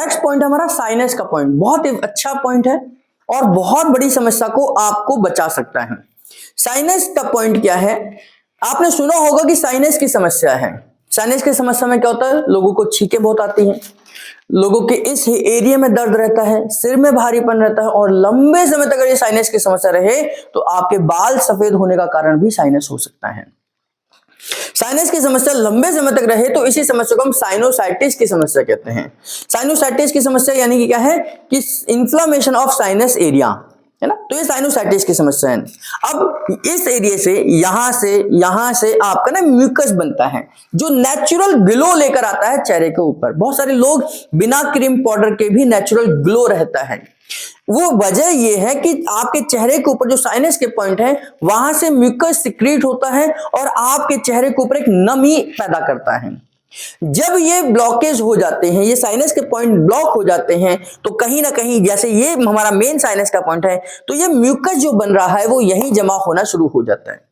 Next point है हमारा sinus का पॉइंट। बहुत ही अच्छा पॉइंट है और बहुत बड़ी समस्या को आपको बचा सकता है। साइनस का पॉइंट क्या है? आपने सुना होगा कि साइनस की समस्या है। साइनस की समस्या में क्या होता है? लोगों को छींकें बहुत आती हैं, लोगों के इस एरिया में दर्द रहता है, सिर में भारीपन रहता है, और लंबे समय तक अगर ये साइनस की समस्या रहे तो आपके बाल सफेद होने का कारण भी साइनस हो सकता है। साइनस की समस्या लंबे समय तक रहे तो इसी समस्या को हम साइनोसाइटिस की समस्या कहते हैं। साइनोसाइटिस की समस्या यानी कि क्या है कि इन्फ्लेमेशन ऑफ साइनस एरिया, है ना। तो ये साइनोसाइटिस की समस्या है। अब इस एरिया से यहां से आपका ना म्यूकस बनता है जो नेचुरल ग्लो लेकर आता है चेहरे के ऊपर। बहुत सारे लोग बिना क्रीम पाउडर के भी नेचुरल ग्लो रहता है। वो वजह ये है कि आपके चेहरे के ऊपर जो साइनस के पॉइंट है वहां से म्यूकस सिक्रीट होता है और आपके चेहरे के ऊपर एक नमी पैदा करता है। जब ये ब्लॉकेज हो जाते हैं, ये साइनस के पॉइंट ब्लॉक हो जाते हैं, तो कहीं ना कहीं जैसे ये हमारा मेन साइनस का पॉइंट है तो ये म्यूकस जो बन रहा है वो यहीं जमा होना शुरू हो जाता है।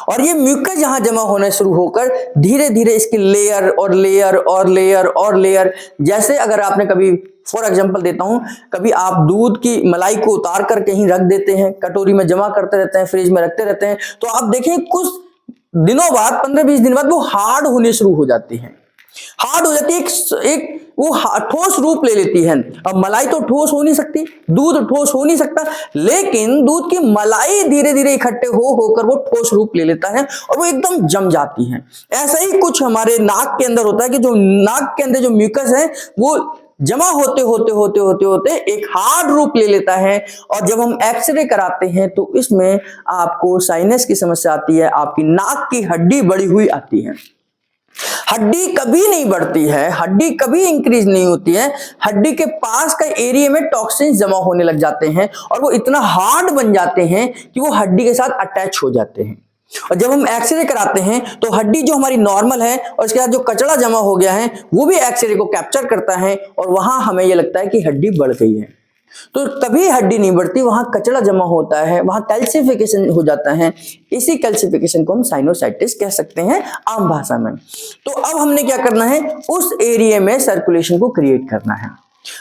और ये म्यूकस यहां जमा होना शुरू होकर धीरे धीरे इसकी लेयर और लेयर और लेयर और लेयर, जैसे अगर आपने कभी, फॉर एग्जांपल देता हूं, कभी आप दूध की मलाई को उतार कर कहीं रख देते हैं, कटोरी में जमा करते रहते हैं, फ्रिज में रखते रहते हैं, तो आप देखें कुछ दिनों बाद, 15-20 दिन बाद वो हार्ड होने शुरू हो जाती है। हार्ड हो जाती है, एक वो ठोस रूप ले लेती है। अब मलाई तो ठोस हो नहीं सकती, दूध ठोस हो नहीं सकता, लेकिन दूध की मलाई धीरे धीरे इकट्ठे होकर वो ठोस रूप ले लेता है और वो एकदम जम जाती है। ऐसा ही कुछ हमारे नाक के अंदर होता है कि जो नाक के अंदर जो म्यूकस है वो जमा होते होते होते होते होते एक हार्ड रूप ले लेता है। और जब हम एक्सरे कराते हैं तो इसमें आपको साइनस की समस्या आती है, आपकी नाक की हड्डी बढ़ी हुई आती है। हड्डी कभी नहीं बढ़ती है, हड्डी कभी इंक्रीज नहीं होती है, हड्डी के पास का एरिया में टॉक्सिन्स जमा होने लग जाते हैं और वो इतना हार्ड बन जाते हैं कि वो हड्डी के साथ अटैच हो जाते हैं। और जब हम एक्सरे कराते हैं तो हड्डी जो हमारी नॉर्मल है और इसके साथ जो कचरा जमा हो गया है वो भी एक्सरे को कैप्चर करता है और वहां हमें यह लगता है कि हड्डी बढ़ गई है। तो कभी हड्डी नहीं बढ़ती, वहां कचरा जमा होता है, वहां कैल्सिफिकेशन हो जाता है। इसी कैल्सिफिकेशन को हम साइनोसाइटिस कह सकते हैं आम भाषा में। तो अब हमने क्या करना है, उस एरिया में सर्कुलेशन को क्रिएट करना है।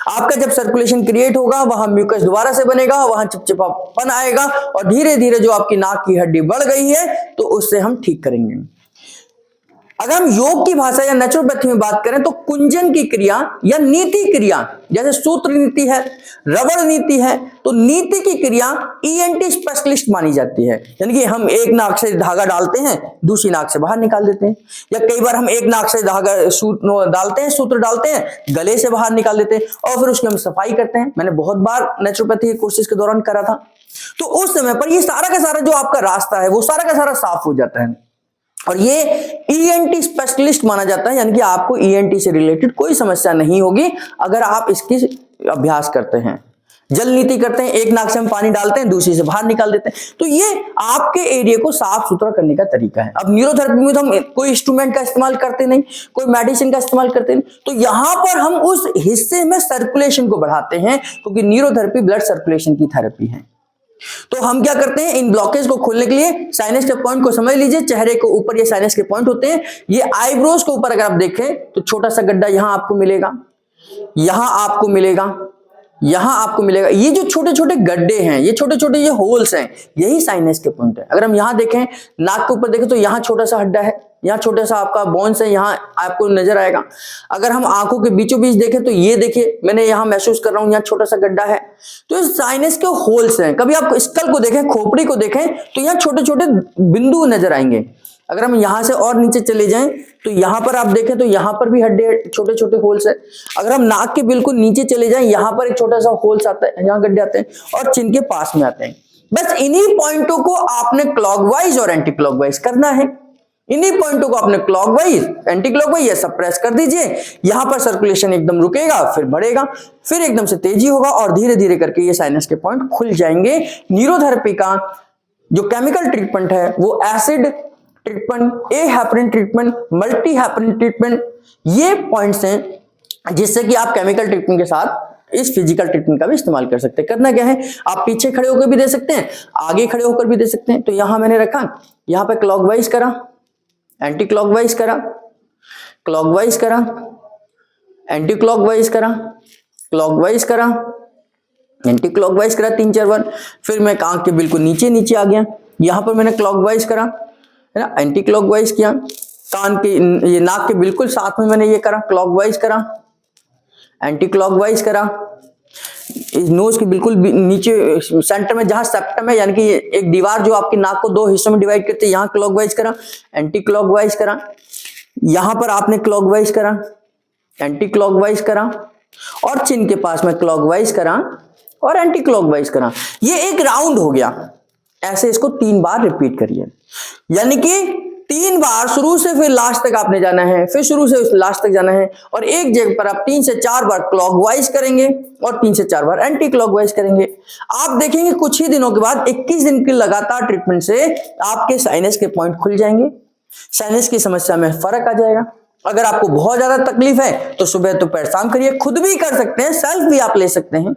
आपका जब सर्कुलेशन क्रिएट होगा वहां म्यूकस दोबारा से बनेगा, वहां चिपचिपापन आएगा और धीरे धीरे जो आपकी नाक की हड्डी बढ़ गई है तो उससे हम ठीक करेंगे। अगर हम योग की भाषा या नेचुरोपैथी में बात करें तो कुंजन की क्रिया या नीति क्रिया, जैसे सूत्र नीति है, रबड़ नीति है, तो नीति की क्रिया ईएनटी स्पेशलिस्ट मानी जाती है। यानी कि हम एक नाक से धागा डालते हैं, दूसरी नाक से बाहर निकाल देते हैं, या कई बार हम एक नाक से धागा सूत्र डालते हैं, गले से बाहर निकाल देते हैं और फिर उसकी हम सफाई करते हैं। मैंने बहुत बार नेचुरोपैथी के कोर्सेज के दौरान करा था। तो उस समय पर ये सारा का सारा जो आपका रास्ता है वो सारा का सारा साफ हो जाता है और ये ईएनटी स्पेशलिस्ट माना जाता है। यानी कि आपको ईएनटी से रिलेटेड कोई समस्या नहीं होगी अगर आप इसकी अभ्यास करते हैं। जल नीति करते हैं, एक नाक से हम पानी डालते हैं, दूसरी से बाहर निकाल देते हैं, तो ये आपके एरिया को साफ सुथरा करने का तरीका है। अब न्यूरोथेरेपी में तो हम कोई इंस्ट्रूमेंट का इस्तेमाल करते नहीं, कोई मेडिसिन का इस्तेमाल करते नहीं, तो यहां पर हम उस हिस्से में सर्कुलेशन को बढ़ाते हैं क्योंकि न्यूरोथेरेपी ब्लड सर्कुलेशन की थेरेपी है। तो हम क्या करते हैं, इन ब्लॉकेज को खोलने के लिए साइनस के पॉइंट को समझ लीजिए। चेहरे के ऊपर ये साइनस के पॉइंट होते हैं। ये आईब्रोज के ऊपर अगर आप देखें तो छोटा सा गड्ढा यहां आपको मिलेगा, यहां आपको मिलेगा, यहां आपको मिलेगा। ये जो छोटे छोटे गड्ढे हैं, ये छोटे छोटे ये होल्स हैं, यही साइनस के पॉइंट है। अगर हम यहां देखें, नाक के ऊपर देखें तो यहां छोटा सा हड्डा है, यहाँ छोटा सा आपका बोन्स है, यहाँ आपको नजर आएगा। अगर हम आंखों के बीचों बीच देखें तो ये देखिए, मैंने यहाँ महसूस कर रहा हूँ, यहाँ छोटा सा गड्ढा है। तो ये साइनस के होल्स हैं। कभी आप स्कल को देखें, खोपड़ी को देखें तो यहाँ छोटे छोटे बिंदु नजर आएंगे। अगर हम यहां से और नीचे चले जाएं तो यहां पर आप देखें तो यहां पर भी हड्डे, छोटे छोटे होल्स है। अगर हम नाक के बिल्कुल नीचे चले जाएं, यहां पर एक छोटा सा होल्स आता है, यहाँ गड्ढे आते हैं और चिन के पास में आते हैं। बस इन्हीं पॉइंटों को आपने क्लॉकवाइज और एंटी क्लॉकवाइज करना है। इन्हीं पॉइंटों को आपने क्लॉकवाइज, एंटी क्लॉकवाइज या सप्रेस कर दीजिए। यहां पर सर्कुलेशन एकदम रुकेगा, फिर बढ़ेगा, फिर एकदम से तेजी होगा और धीरे धीरे करके ये साइनस के पॉइंट खुल जाएंगे। न्यूरोथेरेपी का जो केमिकल ट्रीटमेंट है वो acid treatment, a heparin treatment, multi heparin treatment, ये पॉइंट्स हैं जिससे कि आप केमिकल ट्रीटमेंट के साथ इस फिजिकल ट्रीटमेंट का भी इस्तेमाल कर सकते हैं। करना क्या है, आप पीछे खड़े होकर भी दे सकते हैं, आगे खड़े होकर भी दे सकते हैं। तो यहां मैंने रखा, यहां पे क्लॉकवाइज करा, एंटी क्लॉकवाइज करा, क्लॉकवाइज करा, एंटी क्लॉकवाइज करा, क्लॉकवाइज करा, एंटी क्लॉकवाइज करा 3-4 बार, फिर मैं आंख के बिल्कुल नीचे नीचे आ गया, यहां पर मैंने क्लॉकवाइज करा, है ना, एंटी क्लॉकवाइज किया, कान के ये नाक के बिल्कुल साथ में मैंने ये करा, क्लॉकवाइज करा, एंटी क्लॉकवाइज करा, नोज के बिल्कुल नीचे सेंटर में जहां सेप्टम है, यानी कि एक दीवार जो आपकी नाक को 2 हिस्सों में डिवाइड करती है, यहां क्लॉकवाइज करा, एंटी क्लॉकवाइज करा, यहां पर आपने क्लॉकवाइज करा, एंटी क्लॉकवाइज करा, और चिन के पास में क्लॉकवाइज करा और एंटी क्लॉकवाइज करा। ये एक राउंड हो गया। ऐसे इसको 3 बार रिपीट करिए, यानी कि 3 बार शुरू से फिर लास्ट तक आपने जाना है, फिर शुरू से लास्ट तक जाना है, और एक जगह पर आप 3 से 4 बार क्लॉकवाइज करेंगे और 3 से 4 बार एंटी क्लॉकवाइज करेंगे। आप देखेंगे कुछ ही दिनों के बाद 21 दिन की लगातार ट्रीटमेंट से आपके साइनस के पॉइंट खुल जाएंगे, साइनस की समस्या में फर्क आ जाएगा। अगर आपको बहुत ज्यादा तकलीफ है तो सुबह दोपहर शाम करिए, खुद भी कर सकते हैं, सेल्फ भी आप ले सकते हैं।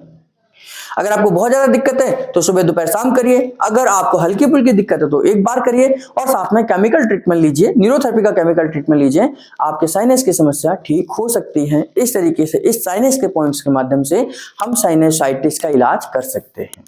अगर आपको बहुत ज्यादा दिक्कत है तो सुबह दोपहर शाम करिए, अगर आपको हल्की फुल्की दिक्कत है तो एक बार करिए, और साथ में केमिकल ट्रीटमेंट लीजिए, न्यूरोथेरेपी का केमिकल ट्रीटमेंट लीजिए, आपके साइनस की समस्या ठीक हो सकती है। इस तरीके से इस साइनस के पॉइंट्स के माध्यम से हम साइनसाइटिस का इलाज कर सकते हैं।